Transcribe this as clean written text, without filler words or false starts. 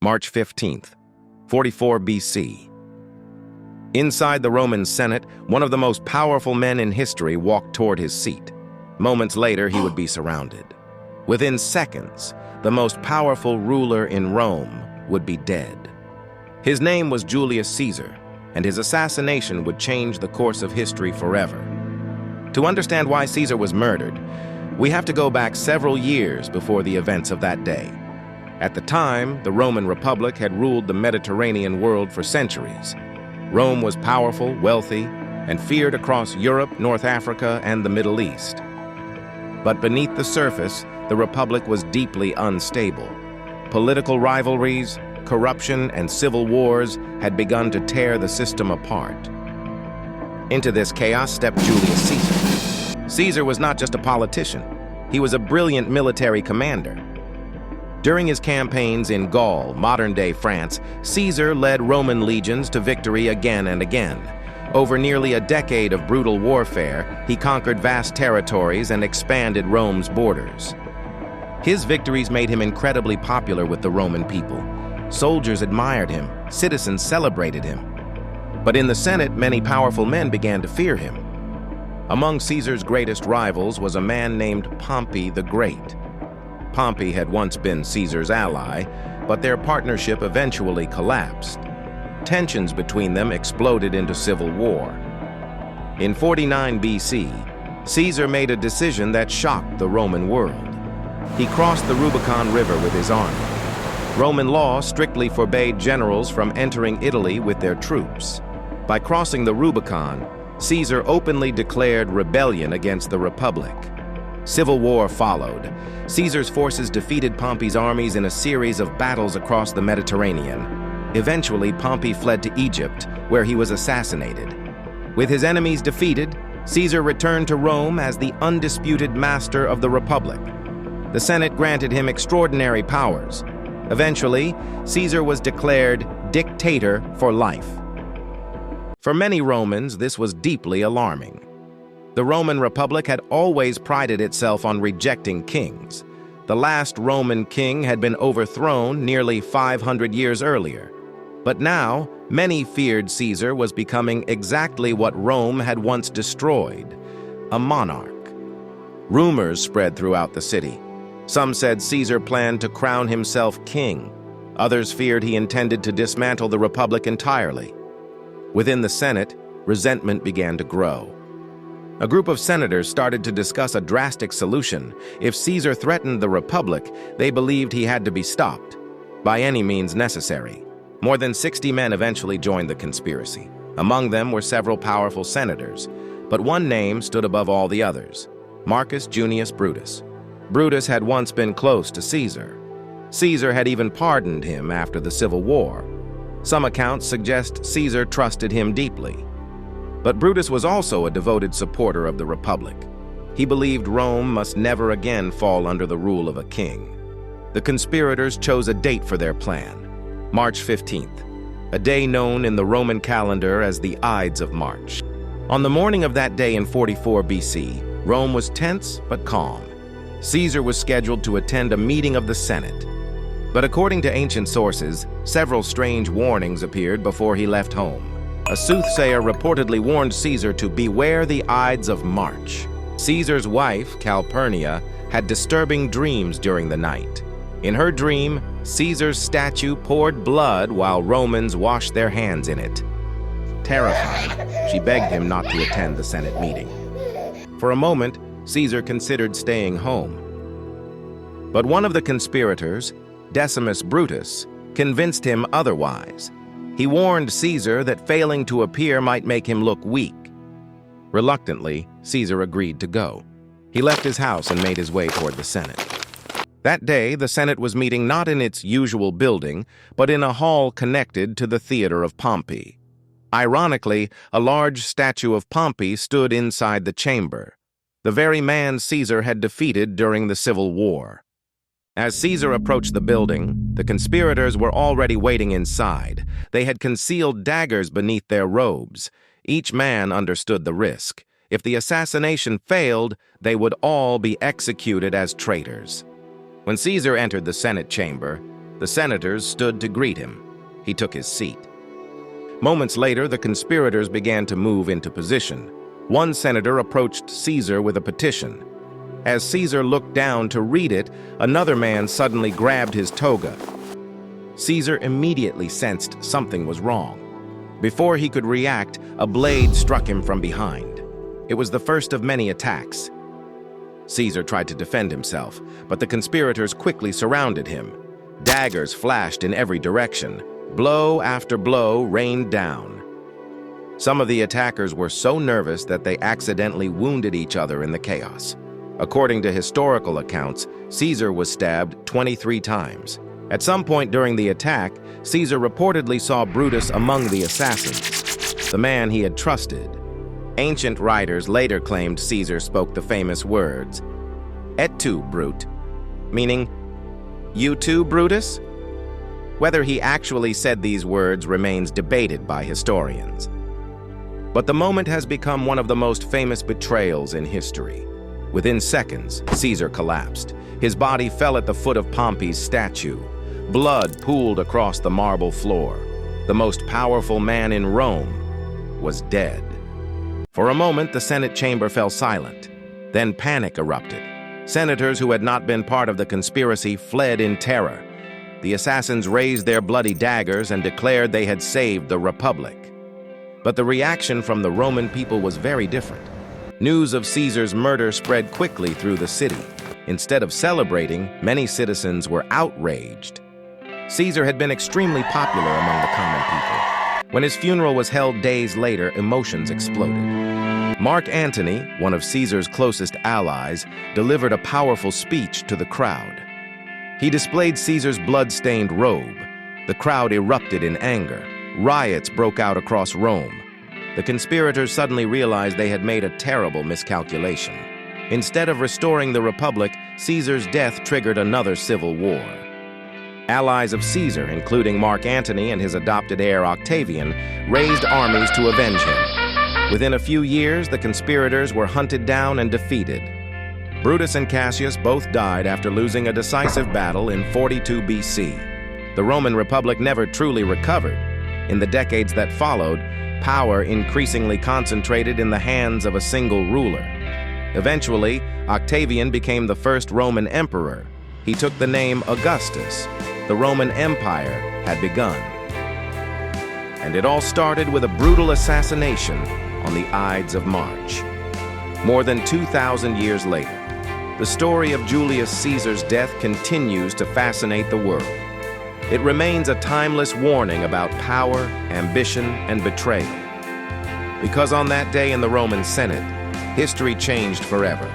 March 15th, 44 BC. Inside the Roman Senate, one of the most powerful men in history walked toward his seat. Moments later, he would be surrounded. Within seconds, the most powerful ruler in Rome would be dead. His name was Julius Caesar, and his assassination would change the course of history forever. To understand why Caesar was murdered, we have to go back several years before the events of that day. At the time, the Roman Republic had ruled the Mediterranean world for centuries. Rome was powerful, wealthy, and feared across Europe, North Africa, and the Middle East. But beneath the surface, the Republic was deeply unstable. Political rivalries, corruption, and civil wars had begun to tear the system apart. Into this chaos stepped Julius Caesar. Caesar was not just a politician. He was a brilliant military commander. During his campaigns in Gaul, modern-day France, Caesar led Roman legions to victory again and again. Over nearly a decade of brutal warfare, he conquered vast territories and expanded Rome's borders. His victories made him incredibly popular with the Roman people. Soldiers admired him, citizens celebrated him. But in the Senate, many powerful men began to fear him. Among Caesar's greatest rivals was a man named Pompey the Great. Pompey had once been Caesar's ally, but their partnership eventually collapsed. Tensions between them exploded into civil war. In 49 BC, Caesar made a decision that shocked the Roman world. He crossed the Rubicon River with his army. Roman law strictly forbade generals from entering Italy with their troops. By crossing the Rubicon, Caesar openly declared rebellion against the Republic. Civil war followed. Caesar's forces defeated Pompey's armies in a series of battles across the Mediterranean. Eventually, Pompey fled to Egypt, where he was assassinated. With his enemies defeated, Caesar returned to Rome as the undisputed master of the Republic. The Senate granted him extraordinary powers. Eventually, Caesar was declared dictator for life. For many Romans, this was deeply alarming. The Roman Republic had always prided itself on rejecting kings. The last Roman king had been overthrown nearly 500 years earlier. But now, many feared Caesar was becoming exactly what Rome had once destroyed, a monarch. Rumors spread throughout the city. Some said Caesar planned to crown himself king. Others feared he intended to dismantle the Republic entirely. Within the Senate, resentment began to grow. A group of senators started to discuss a drastic solution. If Caesar threatened the Republic, they believed he had to be stopped, by any means necessary. More than 60 men eventually joined the conspiracy. Among them were several powerful senators, but one name stood above all the others: Marcus Junius Brutus. Brutus had once been close to Caesar. Caesar had even pardoned him after the Civil War. Some accounts suggest Caesar trusted him deeply. But Brutus was also a devoted supporter of the Republic. He believed Rome must never again fall under the rule of a king. The conspirators chose a date for their plan: March 15th, a day known in the Roman calendar as the Ides of March. On the morning of that day in 44 BC, Rome was tense but calm. Caesar was scheduled to attend a meeting of the Senate. But according to ancient sources, several strange warnings appeared before he left home. A soothsayer reportedly warned Caesar to beware the Ides of March. Caesar's wife, Calpurnia, had disturbing dreams during the night. In her dream, Caesar's statue poured blood while Romans washed their hands in it. Terrified, she begged him not to attend the Senate meeting. For a moment, Caesar considered staying home. But one of the conspirators, Decimus Brutus, convinced him otherwise. He warned Caesar that failing to appear might make him look weak. Reluctantly, Caesar agreed to go. He left his house and made his way toward the Senate. That day, the Senate was meeting not in its usual building, but in a hall connected to the theater of Pompey. Ironically, a large statue of Pompey stood inside the chamber, the very man Caesar had defeated during the Civil War. As Caesar approached the building, the conspirators were already waiting inside. They had concealed daggers beneath their robes. Each man understood the risk. If the assassination failed, they would all be executed as traitors. When Caesar entered the Senate chamber, The senators stood to greet him. He took his seat. Moments later, the conspirators began to move into position. One senator approached Caesar with a petition. As Caesar looked down to read it, another man suddenly grabbed his toga. Caesar immediately sensed something was wrong. Before he could react, a blade struck him from behind. It was the first of many attacks. Caesar tried to defend himself, but the conspirators quickly surrounded him. Daggers flashed in every direction. Blow after blow rained down. Some of the attackers were so nervous that they accidentally wounded each other in the chaos. According to historical accounts, Caesar was stabbed 23 times. At some point during the attack, Caesar reportedly saw Brutus among the assassins, the man he had trusted. Ancient writers later claimed Caesar spoke the famous words, "Et tu, Brute," meaning, "You too, Brutus?" Whether he actually said these words remains debated by historians. But the moment has become one of the most famous betrayals in history. Within seconds, Caesar collapsed. His body fell at the foot of Pompey's statue. Blood pooled across the marble floor. The most powerful man in Rome was dead. For a moment, the Senate chamber fell silent. Then panic erupted. Senators who had not been part of the conspiracy fled in terror. The assassins raised their bloody daggers and declared they had saved the Republic. But the reaction from the Roman people was very different. News of Caesar's murder spread quickly through the city. Instead of celebrating, many citizens were outraged. Caesar had been extremely popular among the common people. When his funeral was held days later, emotions exploded. Mark Antony, one of Caesar's closest allies, delivered a powerful speech to the crowd. He displayed Caesar's blood-stained robe. The crowd erupted in anger. Riots broke out across Rome. The conspirators suddenly realized they had made a terrible miscalculation. Instead of restoring the Republic, Caesar's death triggered another civil war. Allies of Caesar, including Mark Antony and his adopted heir Octavian, raised armies to avenge him. Within a few years, the conspirators were hunted down and defeated. Brutus and Cassius both died after losing a decisive battle in 42 BC. The Roman Republic never truly recovered. In the decades that followed, power increasingly concentrated in the hands of a single ruler. Eventually, Octavian became the first Roman emperor. He took the name Augustus. The Roman Empire had begun. And it all started with a brutal assassination on the Ides of March. More than 2,000 years later, the story of Julius Caesar's death continues to fascinate the world. It remains a timeless warning about power, ambition, and betrayal. Because on that day in the Roman Senate, history changed forever.